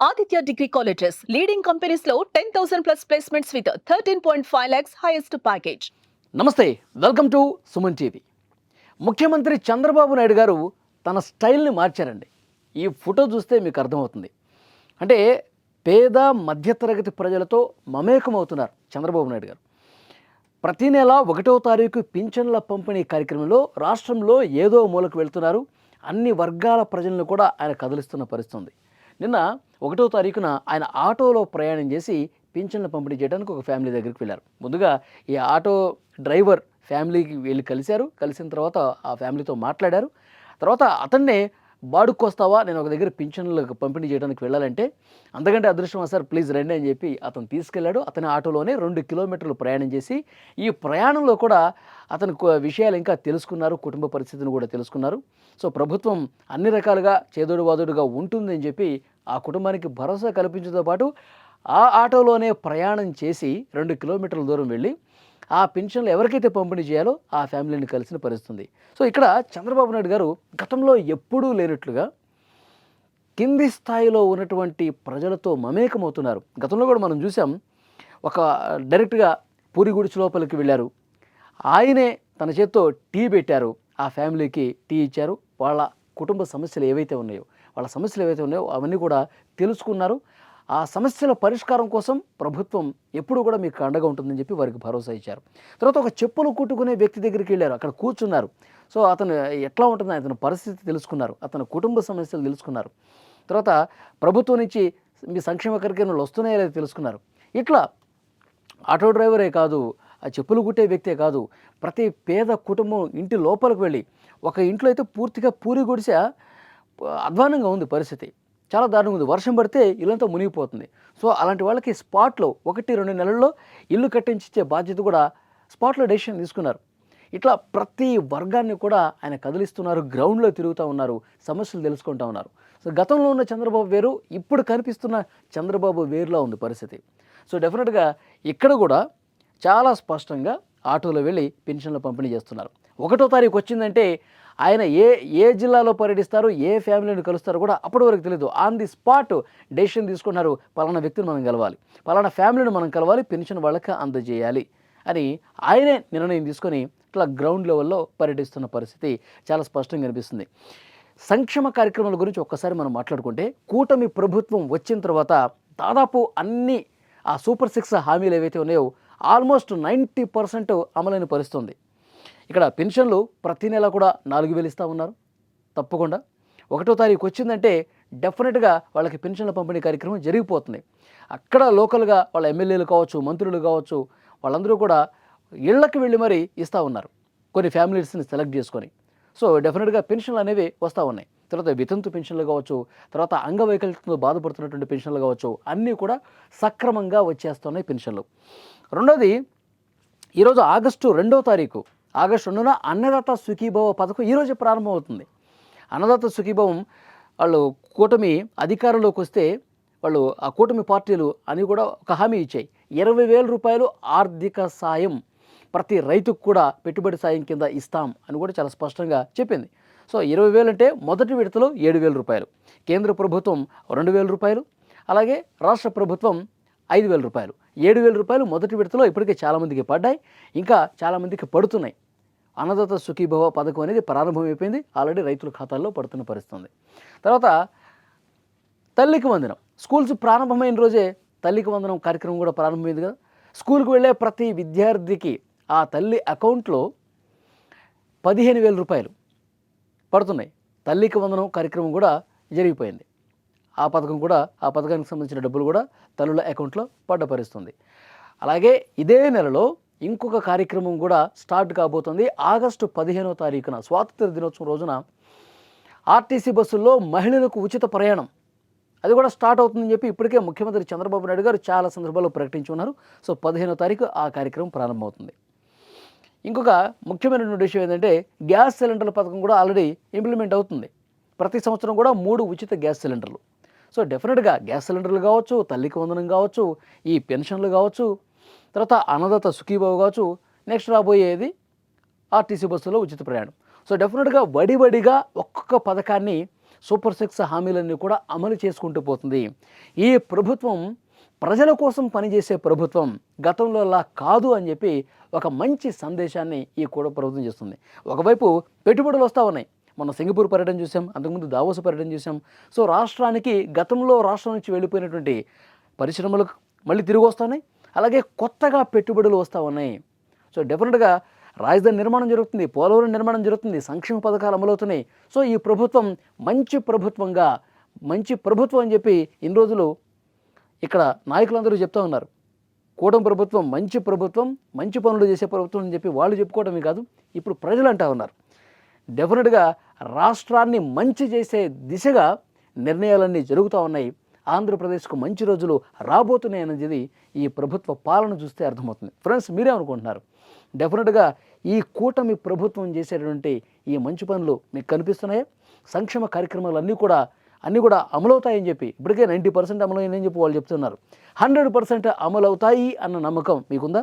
Aditya Degree Colleges, leading companies లో 10,000 plus placements with 13.5 lakhs highest package. నమస్తే, welcome to Suman TV. ముఖ్యమంత్రి చంద్రబాబు నాయుడు గారు తన స్టైల్ని మార్చారండి. ఈ ఫోటో చూస్తే మీకు అర్థమవుతుంది. అంటే పేద మధ్యతరగతి ప్రజలతో మమేకమవుతున్నారు చంద్రబాబు నాయుడు గారు. ప్రతి నెల 1వ తారీఖు పింఛన్ల పంపిణీ కార్యక్రమంలో రాష్ట్రంలో ఏదో మూలకు వెళ్తున్నారు. అన్ని వర్గాల ప్రజలను కూడా ఆయన కదిలిస్తున్న పరిస్థితి ఉంది. నిన్న 1వ తారీఖున ఆయన ఆటోలో ప్రయాణం చేసి పింఛన్లు పంపిణీ చేయడానికి ఒక ఫ్యామిలీ దగ్గరికి వెళ్ళారు. ముందుగా ఈ ఆటో డ్రైవర్ ఫ్యామిలీకి వెళ్ళి కలిసిన తర్వాత ఆ ఫ్యామిలీతో మాట్లాడారు. తర్వాత అతన్నే బాడుకొస్తావా, నేను ఒక దగ్గర పింఛన్లకు పంపిణీ చేయడానికి వెళ్ళాలంటే, అంతకంటే అదృష్టమా సార్, ప్లీజ్ రండి అని చెప్పి అతను తీసుకెళ్లాడు. అతని ఆటోలోనే 2 కిలోమీటర్లు ప్రయాణం చేసి ఈ ప్రయాణంలో కూడా అతని విషయాలు ఇంకా తెలుసుకున్నారు, కుటుంబ పరిస్థితిని కూడా తెలుసుకున్నారు. సో ప్రభుత్వం అన్ని రకాలుగా చేదోడు వాదోడుగా ఉంటుందని చెప్పి ఆ కుటుంబానికి భరోసా కల్పించడంతో పాటు ఆ ఆటోలోనే ప్రయాణం చేసి 2 కిలోమీటర్ల దూరం వెళ్ళి ఆ పెన్షన్లు ఎవరికైతే పంపిణీ చేయాలో ఆ ఫ్యామిలీని కలిసిన పరిస్థితుంది. సో ఇక్కడ చంద్రబాబు నాయుడు గారు గతంలో ఎప్పుడూ లేనట్లుగా కింది స్థాయిలో ఉన్నటువంటి ప్రజలతో మమేకమవుతున్నారు. గతంలో కూడా మనం చూసాం, ఒక డైరెక్ట్గా పూరి గుడిచి లోపలికి వెళ్ళారు. ఆయనే తన చేత్తో టీ పెట్టారు, ఆ ఫ్యామిలీకి టీ ఇచ్చారు. వాళ్ళ కుటుంబ సమస్యలు ఏవైతే ఉన్నాయో అవన్నీ కూడా తెలుసుకున్నారు. ఆ సమస్యల పరిష్కారం కోసం ప్రభుత్వం ఎప్పుడు కూడా మీకు అండగా ఉంటుందని చెప్పి వారికి భరోసా ఇచ్చారు. తర్వాత ఒక చెప్పులు కుట్టుకునే వ్యక్తి దగ్గరికి వెళ్ళారు, అక్కడ కూర్చున్నారు. సో అతను ఎట్లా ఉంటుందో అతని పరిస్థితి తెలుసుకున్నారు, అతని కుటుంబ సమస్యలు తెలుసుకున్నారు. తర్వాత ప్రభుత్వం నుంచి మీ సంక్షేమ కార్యక్రమాలు వస్తున్నాయో లేదో తెలుసుకున్నారు. ఇట్లా ఆటో డ్రైవరే కాదు, ఆ చెప్పులు కుట్టే వ్యక్తే కాదు, ప్రతి పేద కుటుంబం ఇంటి లోపలికి వెళ్ళి, ఒక ఇంట్లో అయితే పూర్తిగా పూరి గుడిసె అధ్వానంగా ఉంది పరిస్థితి, చాలా దారుణంగా ఉంది. వర్షం పడితే ఇల్లంతా మునిగిపోతుంది. సో అలాంటి వాళ్ళకి స్పాట్లో 1-2 నెలల్లో ఇల్లు కట్టించే బాధ్యత కూడా స్పాట్లో డెసిషన్ తీసుకున్నారు. ఇట్లా ప్రతి వర్గాన్ని కూడా ఆయన కదిలిస్తున్నారు, గ్రౌండ్లో తిరుగుతూ ఉన్నారు, సమస్యలు తెలుసుకుంటూ ఉన్నారు. సో గతంలో ఉన్న చంద్రబాబు వేరు, ఇప్పుడు కనిపిస్తున్న చంద్రబాబు వేరులా ఉంది పరిస్థితి. సో డెఫినెట్గా ఇక్కడ కూడా చాలా స్పష్టంగా ఆటోలో వెళ్ళి పెన్షన్లు పంపిణీ చేస్తున్నారు. 1వ తారీఖు వచ్చిందంటే ఆయన ఏ జిల్లాలో పర్యటిస్తారు, ఏ ఫ్యామిలీని కలుస్తారో కూడా అప్పటి వరకు తెలియదు. ఆన్ ది స్పాట్ డెసిషన్ తీసుకున్నారు, పలానా వ్యక్తిని మనం కలవాలి, పలానా ఫ్యామిలీని మనం కలవాలి, పెన్షన్ వాళ్ళకి అందజేయాలి అని ఆయనే నిర్ణయం తీసుకొని ఇట్లా గ్రౌండ్ లెవెల్లో పర్యటిస్తున్న పరిస్థితి చాలా స్పష్టంగా కనిపిస్తుంది. సంక్షేమ కార్యక్రమాల గురించి ఒక్కసారి మనం మాట్లాడుకుంటే, కూటమి ప్రభుత్వం వచ్చిన తర్వాత దాదాపు అన్ని ఆ సూపర్ 6 హామీలు ఏవైతే ఉన్నాయో ఆల్మోస్ట్ 90% అమలైన పరిస్థితుంది. ఇక్కడ పెన్షన్లు ప్రతి నెల కూడా 4,000 ఇస్తూ ఉన్నారు. తప్పకుండా 1వ తారీఖు వచ్చిందంటే డెఫినెట్గా వాళ్ళకి పెన్షన్ల పంపిణీ కార్యక్రమం జరిగిపోతుంది. అక్కడ లోకల్గా వాళ్ళ ఎమ్మెల్యేలు కావచ్చు, మంత్రులు కావచ్చు, వాళ్ళందరూ కూడా ఇళ్లకు వెళ్ళి మరీ ఇస్తూ ఉన్నారు, కొన్ని ఫ్యామిలీస్ని సెలెక్ట్ చేసుకొని. సో డెఫినెట్గా పెన్షన్లు అనేవి వస్తూ ఉన్నాయి. తర్వాత వితంతు పెన్షన్లు కావచ్చు, తర్వాత అంగవైకల్యంతో బాధపడుతున్నటువంటి పెన్షన్లు కావచ్చు, అన్నీ కూడా సక్రమంగా వచ్చేస్తున్నాయి పెన్షన్లు. రెండోది, ఈరోజు ఆగస్టు 2వ తారీఖు, ఆగస్టు 2న అన్నదాత సుఖీభవ పథకం ఈరోజు ప్రారంభమవుతుంది. అన్నదాత సుఖీభవం వాళ్ళు కూటమి అధికారంలోకి వస్తే వాళ్ళు ఆ కూటమి పార్టీలు అని కూడా ఒక హామీ ఇచ్చాయి. 20,000 రూపాయలు ఆర్థిక సాయం ప్రతి రైతుకు కూడా పెట్టుబడి సాయం కింద ఇస్తాం అని కూడా చాలా స్పష్టంగా చెప్పింది. సో 20,000 అంటే మొదటి విడతలో 7,000 రూపాయలు, కేంద్ర ప్రభుత్వం 2,000 రూపాయలు, అలాగే రాష్ట్ర ప్రభుత్వం 5,000 రూపాయలు. 7,000 రూపాయలు మొదటి విడతలో ఇప్పటికే చాలామందికి పడ్డాయి, ఇంకా చాలామందికి పడుతున్నాయి. అన్నదాత సుఖీభవ పథకం అనేది ప్రారంభమైపోయింది, ఆల్రెడీ రైతుల ఖాతాల్లో పడుతున్న పరిస్థితుంది. తర్వాత తల్లికి వందనం, స్కూల్స్ ప్రారంభమైన రోజే తల్లికి వందనం కార్యక్రమం కూడా ప్రారంభమైంది కదా. స్కూల్కి వెళ్ళే ప్రతి విద్యార్థికి ఆ తల్లి అకౌంట్లో 15,000 రూపాయలు పడుతున్నాయి. తల్లికి వందనం కార్యక్రమం కూడా జరిగిపోయింది. ఆ పథకానికి సంబంధించిన డబ్బులు కూడా తల్లుల అకౌంట్లో పడ్డ పరిస్థితుంది. అలాగే ఇదే నెలలో ఇంకొక కార్యక్రమం కూడా స్టార్ట్ కాబోతుంది. ఆగస్టు 15వ తారీఖున స్వాతంత్ర దినోత్సవం రోజున ఆర్టీసీ బస్సుల్లో మహిళలకు ఉచిత ప్రయాణం అది కూడా స్టార్ట్ అవుతుందని చెప్పి ఇప్పటికే ముఖ్యమంత్రి చంద్రబాబు నాయుడు గారు చాలా సందర్భాల్లో ప్రకటించి ఉన్నారు. సో 15వ తారీఖు ఆ కార్యక్రమం ప్రారంభమవుతుంది. ఇంకొక ముఖ్యమైనటువంటి విషయం ఏంటంటే, గ్యాస్ సిలిండర్ల పథకం కూడా ఆల్రెడీ ఇంప్లిమెంట్ అవుతుంది. ప్రతి సంవత్సరం కూడా 3 ఉచిత గ్యాస్ సిలిండర్లు. సో డెఫినెట్గా గ్యాస్ సిలిండర్లు కావచ్చు, తల్లికి వందనం కావచ్చు, ఈ పెన్షన్లు కావచ్చు, తర్వాత అన్నదాత సుఖీభావ కావచ్చు, నెక్స్ట్ రాబోయేది ఆర్టీసీ బస్సులో ఉచిత ప్రయాణం. సో డెఫినెట్గా వడివడిగా ఒక్కొక్క పథకాన్ని సూపర్ 6 హామీలన్నీ కూడా అమలు చేసుకుంటూ పోతుంది. ఈ ప్రభుత్వం ప్రజల కోసం పనిచేసే ప్రభుత్వం, గతంలోలా కాదు అని చెప్పి ఒక మంచి సందేశాన్ని ఈ కూడా ప్రభుత్వం చేస్తుంది. ఒకవైపు పెట్టుబడులు వస్తూ ఉన్నాయి. మొన్న సింగపూర్ పర్యటన చూసాం, అంతకుముందు దావోస్ పర్యటన చూసాం. సో రాష్ట్రానికి గతంలో రాష్ట్రం నుంచి వెళ్ళిపోయినటువంటి పరిశ్రమలు మళ్ళీ తిరిగి వస్తున్నాయి, అలాగే కొత్తగా పెట్టుబడులు వస్తూ ఉన్నాయి. సో డెఫినెట్గా రాజధాని నిర్మాణం జరుగుతుంది, పోలవరం నిర్మాణం జరుగుతుంది, సంక్షేమ పథకాలు అమలవుతున్నాయి. సో ఈ ప్రభుత్వం మంచి ప్రభుత్వం అని చెప్పి ఇన్ని రోజులు ఇక్కడ నాయకులందరూ చెప్తూ ఉన్నారు. కూటమి ప్రభుత్వం మంచి పనులు చేసే ప్రభుత్వం అని చెప్పి వాళ్ళు చెప్పుకోవడమే కాదు, ఇప్పుడు ప్రజలు అంటూ ఉన్నారు. డెఫినెట్గా రాష్ట్రాన్ని మంచి చేసే దిశగా నిర్ణయాలన్నీ జరుగుతూ ఉన్నాయి. ఆంధ్రప్రదేశ్కు మంచి రోజులు రాబోతున్నాయి అనేది ఈ ప్రభుత్వ పాలన చూస్తే అర్థమవుతుంది. ఫ్రెండ్స్, మీరేమనుకుంటున్నారు? డెఫినెట్గా ఈ కూటమి ప్రభుత్వం చేసేటువంటి ఈ మంచి పనులు మీకు కనిపిస్తున్నాయా? సంక్షేమ కార్యక్రమాలు అన్నీ కూడా అమలవుతాయని చెప్పి ఇప్పటికే 90% అమలైందని చెప్పి వాళ్ళు చెప్తున్నారు. 100% అమలవుతాయి అన్న నమ్మకం మీకుందా?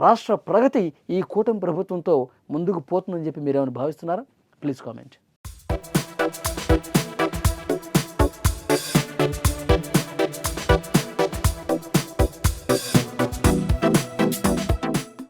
రాష్ట్ర ప్రగతి ఈ కూటమి ప్రభుత్వంతో ముందుకు పోతుందని చెప్పి మీరేమైనా భావిస్తున్నారా? Please comment.